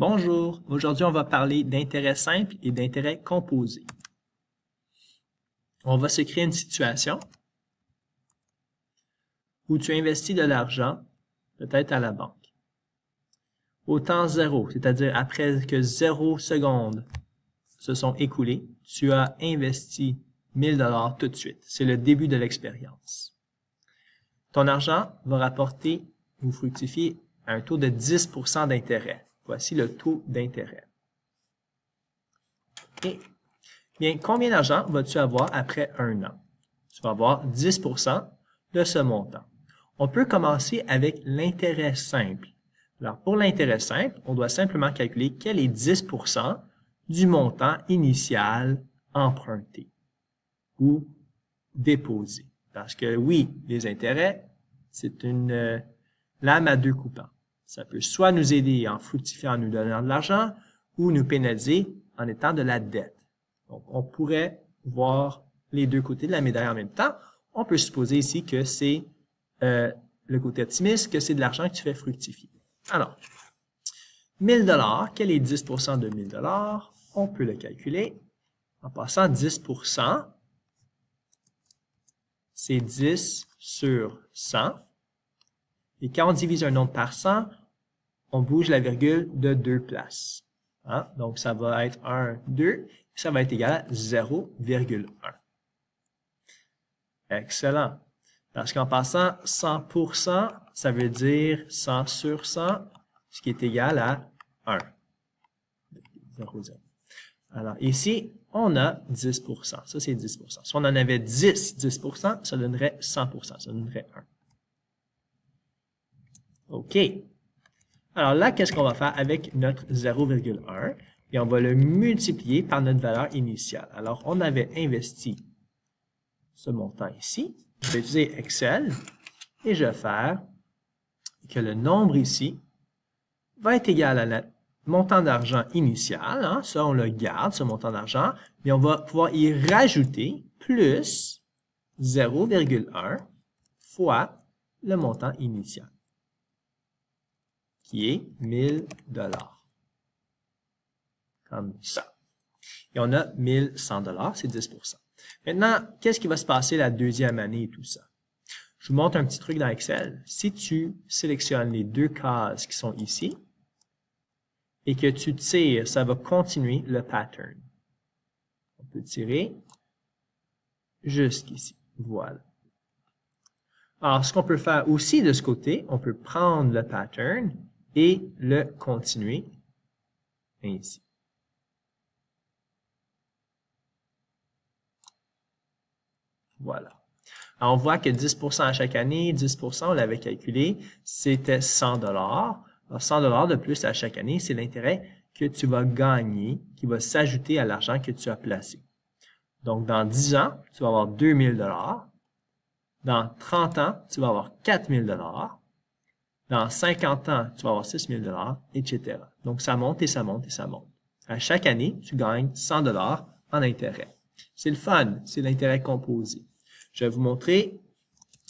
Bonjour, aujourd'hui on va parler d'intérêt simple et d'intérêt composé. On va se créer une situation où tu investis de l'argent, peut-être à la banque. Au temps zéro, c'est-à-dire après que 0 secondes se sont écoulées, tu as investi 1000 $ tout de suite. C'est le début de l'expérience. Ton argent va rapporter ou fructifier à un taux de 10% d'intérêt. Voici le taux d'intérêt. Et bien, combien d'argent vas-tu avoir après un an? Tu vas avoir 10% de ce montant. On peut commencer avec l'intérêt simple. Alors, pour l'intérêt simple, on doit simplement calculer quel est 10% du montant initial emprunté ou déposé. Parce que oui, les intérêts, c'est une lame à deux coupants. Ça peut soit nous aider en fructifiant en nous donnant de l'argent ou nous pénaliser en étant de la dette. Donc, on pourrait voir les deux côtés de la médaille en même temps. On peut supposer ici que c'est le côté optimiste, que c'est de l'argent que tu fais fructifier. Alors, 1000 $, quel est 10% de 1000 $? On peut le calculer en passant 10%, c'est 10 sur 100. Et quand on divise un nombre par 100, on bouge la virgule de 2 places. Hein? Donc, ça va être 1, 2, ça va être égal à 0,1. Excellent. Parce qu'en passant 100%, ça veut dire 100 sur 100, ce qui est égal à 1. 0, 0. Alors, ici, on a 10%. Ça, c'est 10%. Si on en avait 10%, ça donnerait 100%. Ça donnerait 1. OK. Alors là, qu'est-ce qu'on va faire avec notre 0,1? Et on va le multiplier par notre valeur initiale. Alors, on avait investi ce montant ici. Je vais utiliser Excel et je vais faire que le nombre ici va être égal à notre montant d'argent initial. Hein? Ça, on le garde, ce montant d'argent. Mais on va pouvoir y rajouter plus 0,1 fois le montant initial, qui est 1000 $. Comme ça. Et on a 1100 $, c'est 10%. Maintenant, qu'est-ce qui va se passer la deuxième année et tout ça? Je vous montre un petit truc dans Excel. Si tu sélectionnes les deux cases qui sont ici et que tu tires, ça va continuer le pattern. On peut tirer jusqu'ici. Voilà. Alors, ce qu'on peut faire aussi de ce côté, on peut prendre le pattern et le continuer ainsi. Voilà. Alors, on voit que 10% à chaque année, 10%, on l'avait calculé, c'était 100 $. Alors, 100 $ de plus à chaque année, c'est l'intérêt que tu vas gagner, qui va s'ajouter à l'argent que tu as placé. Donc, dans 10 ans, tu vas avoir 2000 $. Dans 30 ans, tu vas avoir 4000 $. Dans 50 ans, tu vas avoir 6000 $, etc. Donc, ça monte et ça monte et ça monte. À chaque année, tu gagnes 100 $ en intérêt. C'est le fun, c'est l'intérêt composé. Je vais vous montrer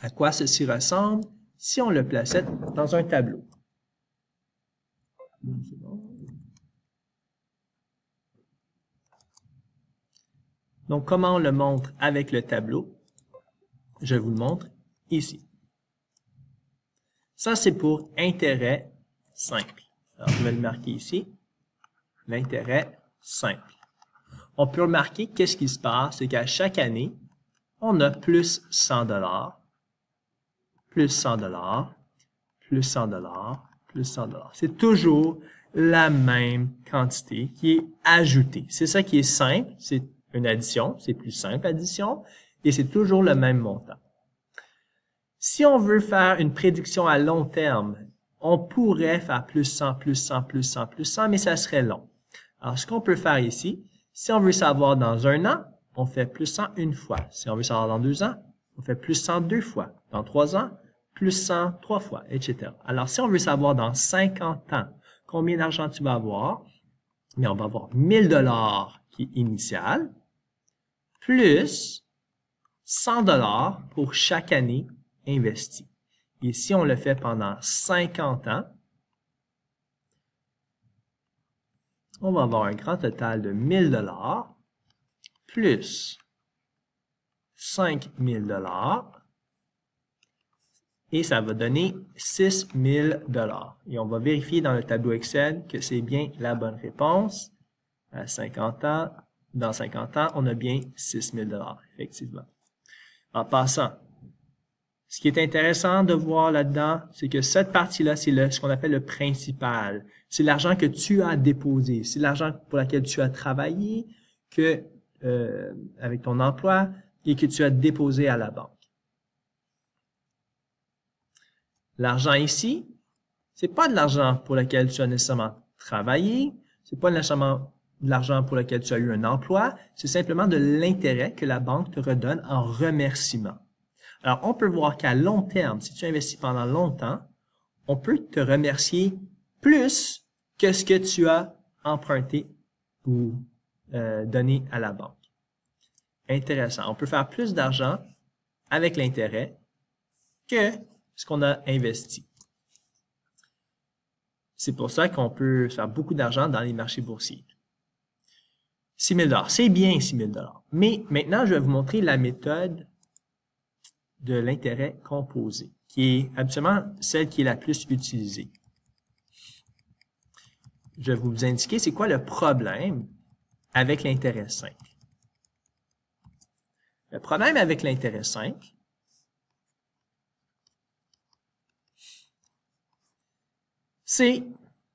à quoi ceci ressemble si on le plaçait dans un tableau. Donc, comment on le montre avec le tableau? Je vous le montre ici. Ça, c'est pour intérêt simple. Alors, je vais le marquer ici. L'intérêt simple. On peut remarquer qu'est-ce qui se passe, c'est qu'à chaque année, on a plus 100 $, plus 100 $, plus 100 $, plus 100 $. C'est toujours la même quantité qui est ajoutée. C'est ça qui est simple, c'est une addition, c'est plus simple addition, et c'est toujours le même montant. Si on veut faire une prédiction à long terme, on pourrait faire plus 100, plus 100, plus 100, plus 100, mais ça serait long. Alors, ce qu'on peut faire ici, si on veut savoir dans un an, on fait plus 100 une fois. Si on veut savoir dans 2 ans, on fait plus 100 deux fois. Dans 3 ans, plus 100 3 fois, etc. Alors, si on veut savoir dans 50 ans combien d'argent tu vas avoir, mais on va avoir 1000 $ qui est initial, plus 100 $ pour chaque année investie. Et si on le fait pendant 50 ans, on va avoir un grand total de 1000 $ plus 5000 $ et ça va donner 6000 $. Et on va vérifier dans le tableau Excel que c'est bien la bonne réponse. À 50 ans, dans 50 ans, on a bien 6000 $, effectivement. En passant, ce qui est intéressant de voir là-dedans, c'est que cette partie-là, c'est ce qu'on appelle le principal. C'est l'argent que tu as déposé. C'est l'argent pour lequel tu as travaillé avec ton emploi et que tu as déposé à la banque. L'argent ici, c'est pas de l'argent pour lequel tu as nécessairement travaillé, c'est pas nécessairement de l'argent pour lequel tu as eu un emploi, c'est simplement de l'intérêt que la banque te redonne en remerciement. Alors, on peut voir qu'à long terme, si tu investis pendant longtemps, on peut te remercier plus que ce que tu as emprunté ou donné à la banque. Intéressant. On peut faire plus d'argent avec l'intérêt que ce qu'on a investi. C'est pour ça qu'on peut faire beaucoup d'argent dans les marchés boursiers. 6 000 $, c'est bien 6 000 $. Mais maintenant, je vais vous montrer la méthode de l'intérêt composé, qui est habituellement celle qui est la plus utilisée. Je vais vous indiquer c'est quoi le problème avec l'intérêt simple. Le problème avec l'intérêt simple, c'est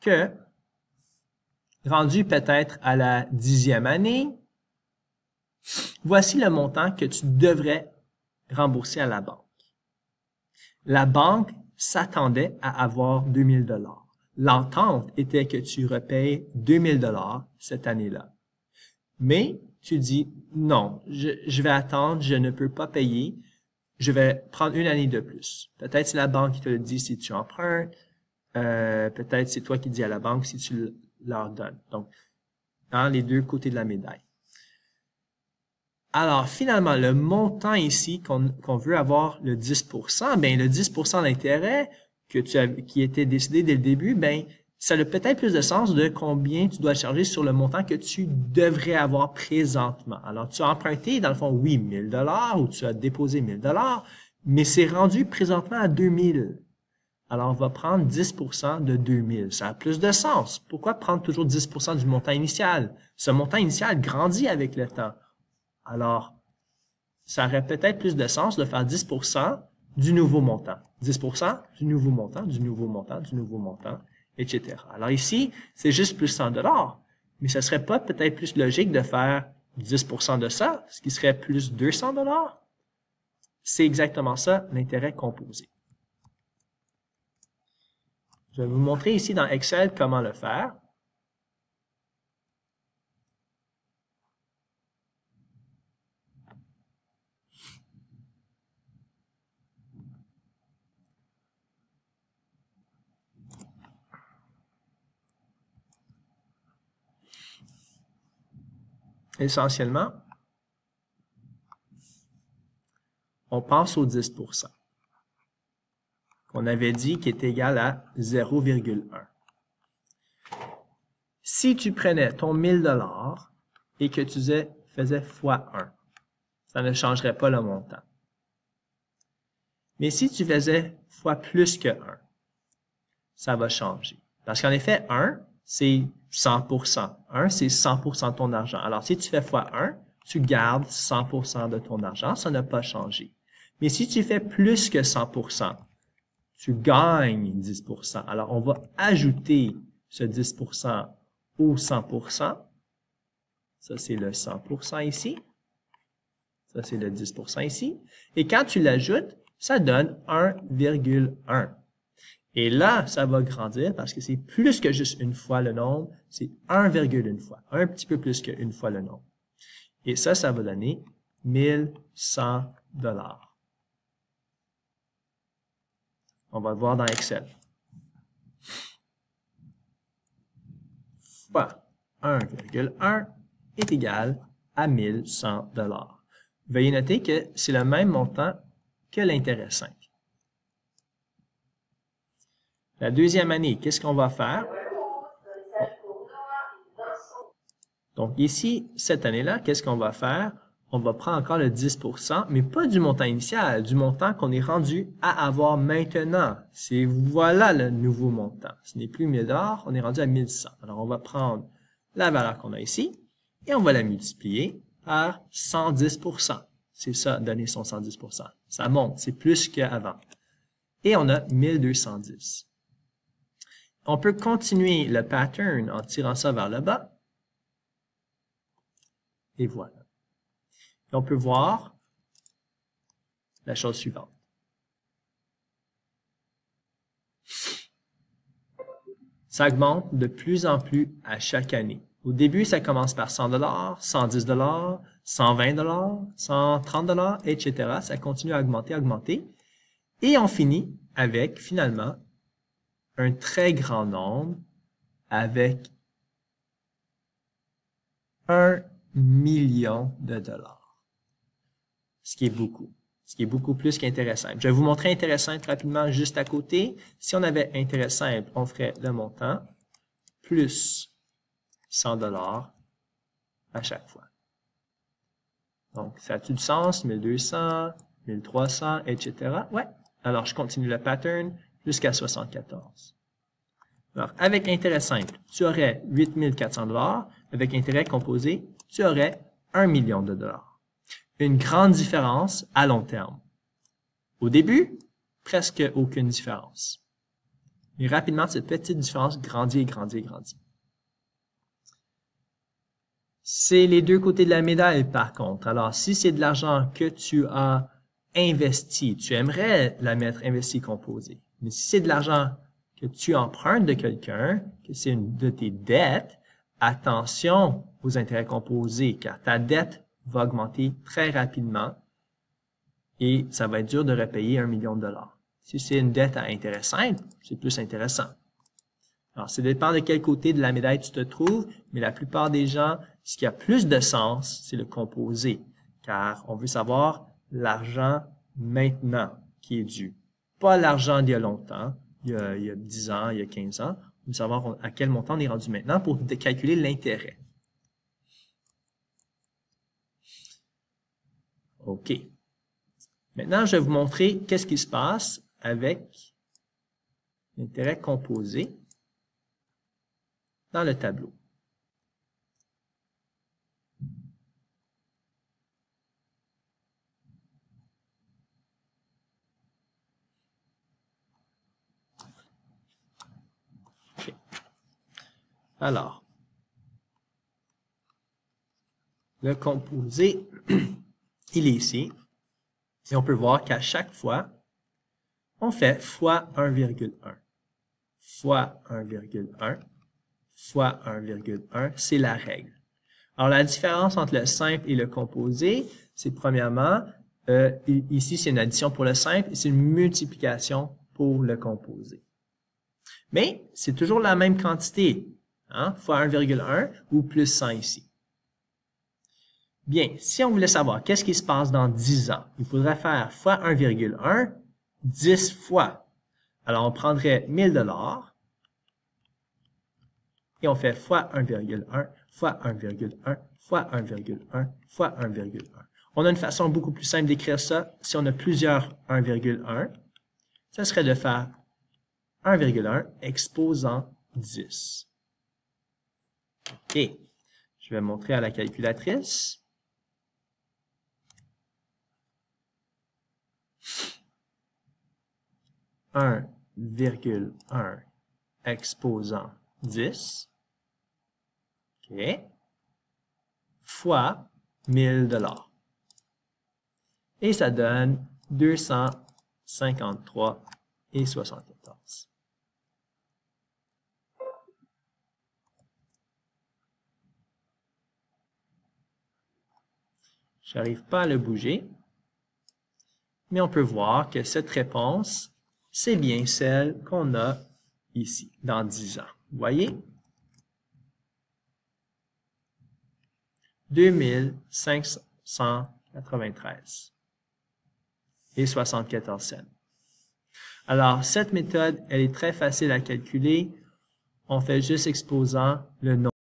que, rendu peut-être à la 10e année, voici le montant que tu devrais rembourser à la banque. La banque s'attendait à avoir 2000 $. L'entente était que tu repayes 2000 $ cette année-là. Mais tu dis, non, je vais attendre, je ne peux pas payer, je vais prendre une année de plus. Peut-être c'est la banque qui te le dit si tu empruntes, peut-être c'est toi qui dis à la banque si tu leur donnes. Donc, dans les deux côtés de la médaille. Alors, finalement, le montant ici qu'on veut avoir, le 10%, ben le 10% d'intérêt qui était décidé dès le début, ben ça a peut-être plus de sens de combien tu dois charger sur le montant que tu devrais avoir présentement. Alors, tu as emprunté, dans le fond, oui, 1000 $ ou tu as déposé 1000 $, mais c'est rendu présentement à 2000. Alors, on va prendre 10% de 2000. Ça a plus de sens. Pourquoi prendre toujours 10% du montant initial? Ce montant initial grandit avec le temps. Alors, ça aurait peut-être plus de sens de faire 10% du nouveau montant. 10% du nouveau montant, du nouveau montant, du nouveau montant, etc. Alors ici, c'est juste plus 100 $, mais ce serait pas peut-être plus logique de faire 10% de ça, ce qui serait plus 200 $? C'est exactement ça, l'intérêt composé. Je vais vous montrer ici dans Excel comment le faire. Essentiellement, on passe au 10%, qu'on avait dit qui est égal à 0,1. Si tu prenais ton 1000 $ et que tu faisais fois 1, ça ne changerait pas le montant. Mais si tu faisais fois plus que 1, ça va changer. Parce qu'en effet, 1, c'est 100%. 1, c'est 100% de ton argent. Alors, si tu fais fois 1, tu gardes 100% de ton argent. Ça n'a pas changé. Mais si tu fais plus que 100%, tu gagnes 10%. Alors, on va ajouter ce 10% au 100%. Ça, c'est le 100% ici. Ça, c'est le 10% ici. Et quand tu l'ajoutes, ça donne 1,1. Et là, ça va grandir parce que c'est plus que juste une fois le nombre, c'est 1,1 fois, un petit peu plus qu'une fois le nombre. Et ça va donner 1100 $. On va le voir dans Excel. Fois 1,1 est égal à 1100 $. Veuillez noter que c'est le même montant que l'intérêt simple. La deuxième année, qu'est-ce qu'on va faire? Donc ici, cette année-là, qu'est-ce qu'on va faire? On va prendre encore le 10%, mais pas du montant initial, du montant qu'on est rendu à avoir maintenant. C'est voilà le nouveau montant. Ce n'est plus 1000 $, on est rendu à 1100. Alors on va prendre la valeur qu'on a ici et on va la multiplier par 110%. C'est ça, donner son 110%. Ça monte, c'est plus qu'avant. Et on a 1210. On peut continuer le pattern en tirant ça vers le bas. Et voilà. Et on peut voir la chose suivante. Ça augmente de plus en plus à chaque année. Au début, ça commence par 100 $, 110 $, 120 $, 130 $, etc. Ça continue à augmenter, augmenter. Et on finit avec, finalement, un très grand nombre avec 1 million de dollars. Ce qui est beaucoup. Ce qui est beaucoup plus qu'intérêt simple. Je vais vous montrer intérêt simple rapidement juste à côté. Si on avait intérêt simple, on ferait le montant plus 100 $ à chaque fois. Donc, ça a-tu du sens? 1200, 1300, etc. Ouais. Alors, je continue le pattern jusqu'à 74. Alors, avec intérêt simple, tu aurais 8400 $. Avec intérêt composé, tu aurais 1 million de dollars. Une grande différence à long terme. Au début, presque aucune différence. Mais rapidement, cette petite différence grandit et grandit et grandit. C'est les deux côtés de la médaille, par contre. Alors, si c'est de l'argent que tu as investi, tu aimerais la mettre investi composé. Mais si c'est de l'argent que tu empruntes de quelqu'un, que c'est une de tes dettes, attention aux intérêts composés, car ta dette va augmenter très rapidement et ça va être dur de repayer 1 million de dollars. Si c'est une dette à intérêt simple, c'est plus intéressant. Alors, ça dépend de quel côté de la médaille tu te trouves, mais la plupart des gens, ce qui a plus de sens, c'est le composé, car on veut savoir l'argent maintenant qui est dû. Pas l'argent d'il y a longtemps, il y a 10 ans, il y a 15 ans. On veut savoir à quel montant on est rendu maintenant pour calculer l'intérêt. OK. Maintenant, je vais vous montrer qu'est-ce qui se passe avec l'intérêt composé dans le tableau. OK. Alors, le composé, il est ici. Et on peut voir qu'à chaque fois, on fait fois 1,1, fois 1,1, fois 1,1, c'est la règle. Alors, la différence entre le simple et le composé, c'est premièrement, ici, c'est une addition pour le simple et c'est une multiplication pour le composé. Mais, c'est toujours la même quantité, hein, fois 1,1 ou plus 100 ici. Bien, si on voulait savoir qu'est-ce qui se passe dans 10 ans, il faudrait faire fois 1,1, 10 fois. Alors, on prendrait 1000 $ et on fait fois 1,1, fois 1,1, fois 1,1, fois 1,1. On a une façon beaucoup plus simple d'écrire ça. Si on a plusieurs 1,1, ça serait de faire 1,1 exposant 10. OK. Je vais montrer à la calculatrice. 1,1 exposant 10, OK, fois 1000 $. Et ça donne 253,74. Je n'arrive pas à le bouger, mais on peut voir que cette réponse, c'est bien celle qu'on a ici, dans 10 ans. Vous voyez? 2593 et 74 cents. Alors, cette méthode, elle est très facile à calculer. On fait juste exposant le nombre.